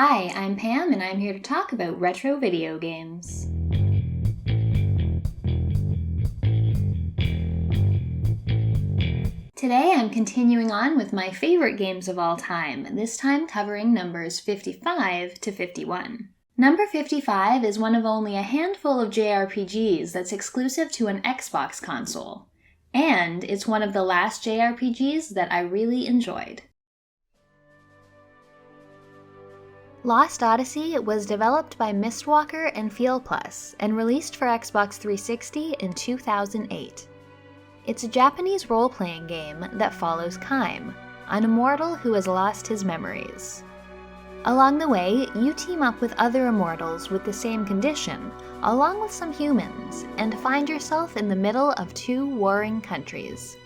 Hi, I'm Pam and I'm here to talk about retro video games. Today I'm continuing on with my favorite games of all time, this time covering numbers 55 to 51. Number 55 is one of only a handful of JRPGs that's exclusive to an Xbox console, and it's one of the last JRPGs that I really enjoyed. Lost Odyssey was developed by Mistwalker and FeelPlus and released for Xbox 360 in 2008. It's a Japanese role-playing game that follows Kaim, an immortal who has lost his memories. Along the way, you team up with other immortals with the same condition, along with some humans, and find yourself in the middle of two warring countries.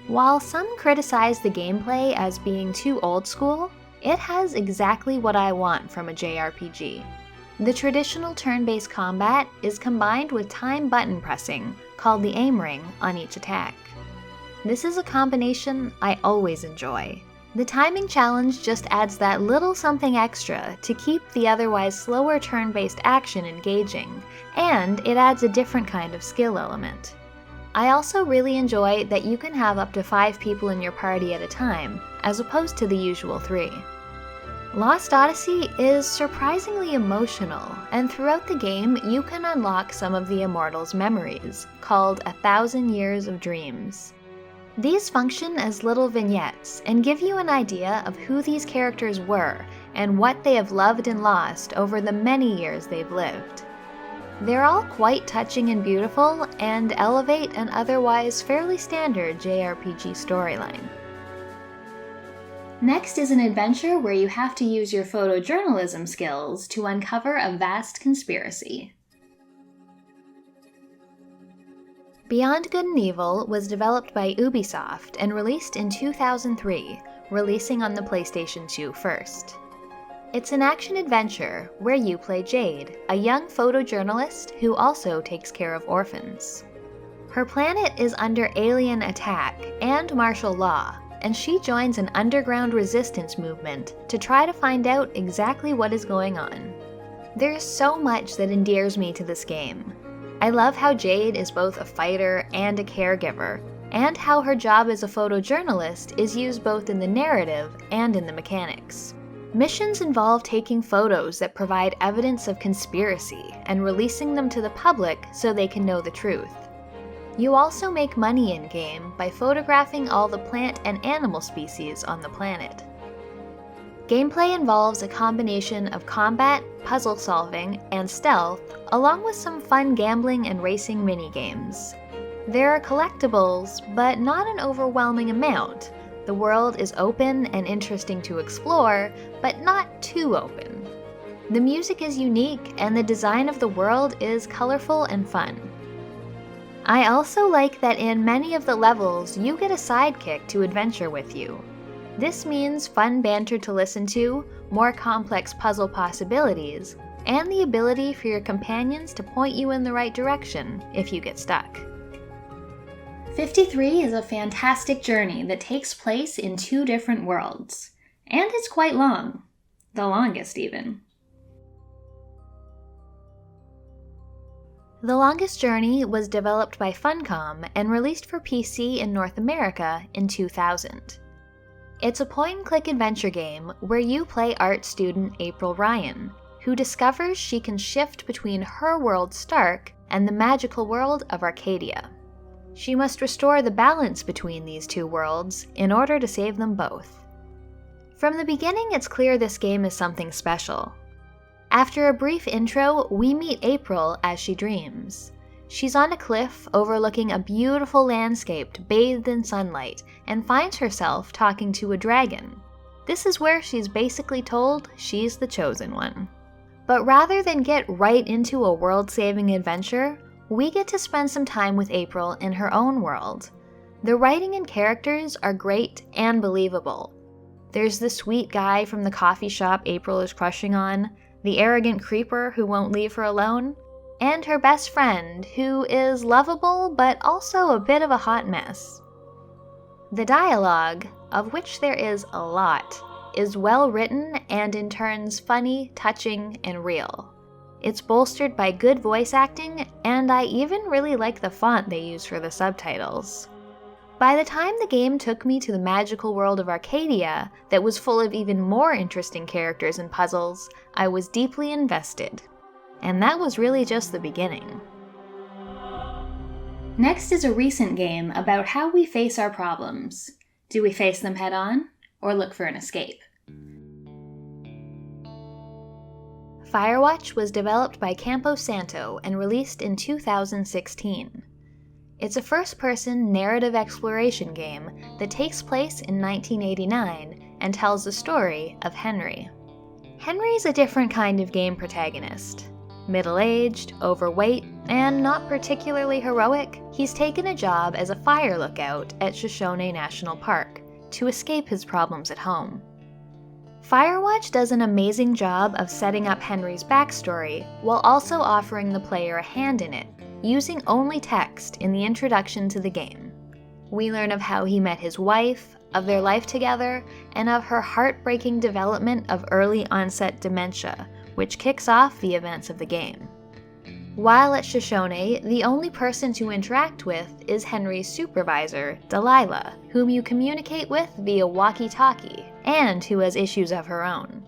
While some criticize the gameplay as being too old school, it has exactly what I want from a JRPG. The traditional turn-based combat is combined with time button pressing, called the aim ring, on each attack. This is a combination I always enjoy. The timing challenge just adds that little something extra to keep the otherwise slower turn-based action engaging, and it adds a different kind of skill element. I also really enjoy that you can have up to 5 people in your party at a time, as opposed to the usual 3. Lost Odyssey is surprisingly emotional, and throughout the game you can unlock some of the immortals' memories, called 1,000 Years of Dreams. These function as little vignettes and give you an idea of who these characters were and what they have loved and lost over the many years they've lived. They're all quite touching and beautiful, and elevate an otherwise fairly standard JRPG storyline. Next is an adventure where you have to use your photojournalism skills to uncover a vast conspiracy. Beyond Good and Evil was developed by Ubisoft and released in 2003, releasing on the PlayStation 2 first. It's an action-adventure where you play Jade, a young photojournalist who also takes care of orphans. Her planet is under alien attack and martial law, and she joins an underground resistance movement to try to find out exactly what is going on. There's so much that endears me to this game. I love how Jade is both a fighter and a caregiver, and how her job as a photojournalist is used both in the narrative and in the mechanics. Missions involve taking photos that provide evidence of conspiracy and releasing them to the public so they can know the truth. You also make money in-game by photographing all the plant and animal species on the planet. Gameplay involves a combination of combat, puzzle solving, and stealth, along with some fun gambling and racing minigames. There are collectibles, but not an overwhelming amount. The world is open and interesting to explore, but not too open. The music is unique, and the design of the world is colorful and fun. I also like that in many of the levels you get a sidekick to adventure with you. This means fun banter to listen to, more complex puzzle possibilities, and the ability for your companions to point you in the right direction if you get stuck. 53 is a fantastic journey that takes place in 2 different worlds, and it's quite long. The longest even. The Longest Journey was developed by Funcom and released for PC in North America in 2000. It's a point-and-click adventure game where you play art student April Ryan, who discovers she can shift between her world Stark and the magical world of Arcadia. She must restore the balance between these 2 worlds in order to save them both. From the beginning, it's clear this game is something special. After a brief intro, we meet April as she dreams. She's on a cliff overlooking a beautiful landscape bathed in sunlight and finds herself talking to a dragon. This is where she's basically told she's the chosen one. But rather than get right into a world-saving adventure, we get to spend some time with April in her own world. The writing and characters are great and believable. There's the sweet guy from the coffee shop April is crushing on, the arrogant creeper who won't leave her alone, and her best friend, who is lovable but also a bit of a hot mess. The dialogue, of which there is a lot, is well written and in turns funny, touching, and real. It's bolstered by good voice acting, and I even really like the font they use for the subtitles. By the time the game took me to the magical world of Arcadia, that was full of even more interesting characters and puzzles, I was deeply invested. And that was really just the beginning. Next is a recent game about how we face our problems. Do we face them head on, or look for an escape? Firewatch was developed by Campo Santo and released in 2016. It's a first-person narrative exploration game that takes place in 1989 and tells the story of Henry. Henry's a different kind of game protagonist. Middle-aged, overweight, and not particularly heroic, he's taken a job as a fire lookout at Shoshone National Park to escape his problems at home. Firewatch does an amazing job of setting up Henry's backstory while also offering the player a hand in it, using only text in the introduction to the game. We learn of how he met his wife, of their life together, and of her heartbreaking development of early-onset dementia, which kicks off the events of the game. While at Shoshone, the only person to interact with is Henry's supervisor, Delilah, whom you communicate with via walkie-talkie, and who has issues of her own.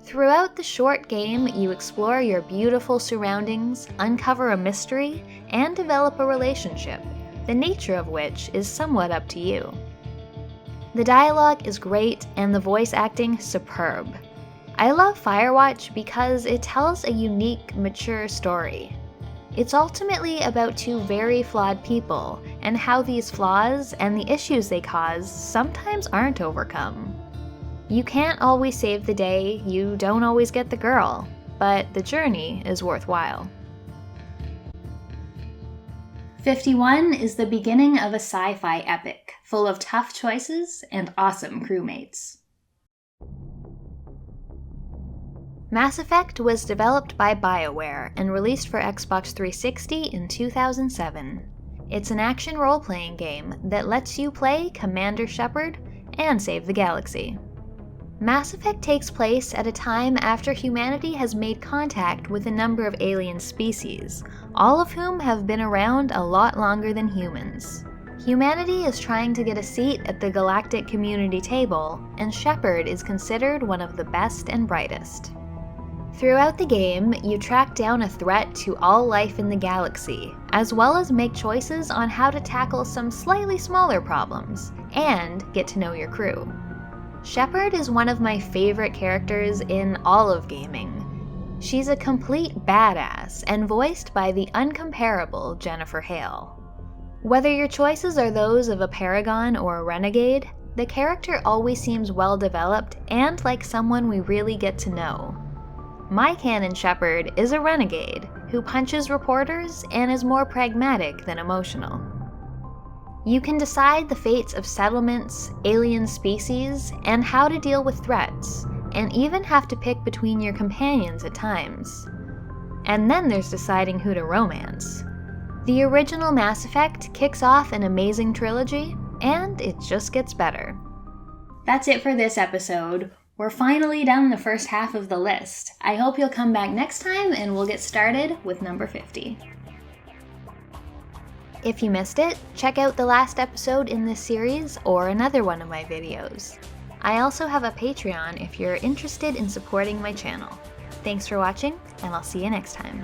Throughout the short game, you explore your beautiful surroundings, uncover a mystery, and develop a relationship, the nature of which is somewhat up to you. The dialogue is great and the voice acting superb. I love Firewatch because it tells a unique, mature story. It's ultimately about two very flawed people, and how these flaws and the issues they cause sometimes aren't overcome. You can't always save the day, you don't always get the girl, but the journey is worthwhile. 51 is the beginning of a sci-fi epic, full of tough choices and awesome crewmates. Mass Effect was developed by BioWare and released for Xbox 360 in 2007. It's an action role-playing game that lets you play Commander Shepard and save the galaxy. Mass Effect takes place at a time after humanity has made contact with a number of alien species, all of whom have been around a lot longer than humans. Humanity is trying to get a seat at the galactic community table, and Shepard is considered one of the best and brightest. Throughout the game, you track down a threat to all life in the galaxy, as well as make choices on how to tackle some slightly smaller problems, and get to know your crew. Shepard is one of my favorite characters in all of gaming. She's a complete badass and voiced by the uncomparable Jennifer Hale. Whether your choices are those of a paragon or a renegade, the character always seems well developed and like someone we really get to know. My canon Shepard is a renegade who punches reporters and is more pragmatic than emotional. You can decide the fates of settlements, alien species, and how to deal with threats, and even have to pick between your companions at times. And then there's deciding who to romance. The original Mass Effect kicks off an amazing trilogy, and it just gets better. That's it for this episode. We're finally done the first half of the list. I hope you'll come back next time and we'll get started with number 50. If you missed it, check out the last episode in this series or another one of my videos. I also have a Patreon if you're interested in supporting my channel. Thanks for watching, and I'll see you next time.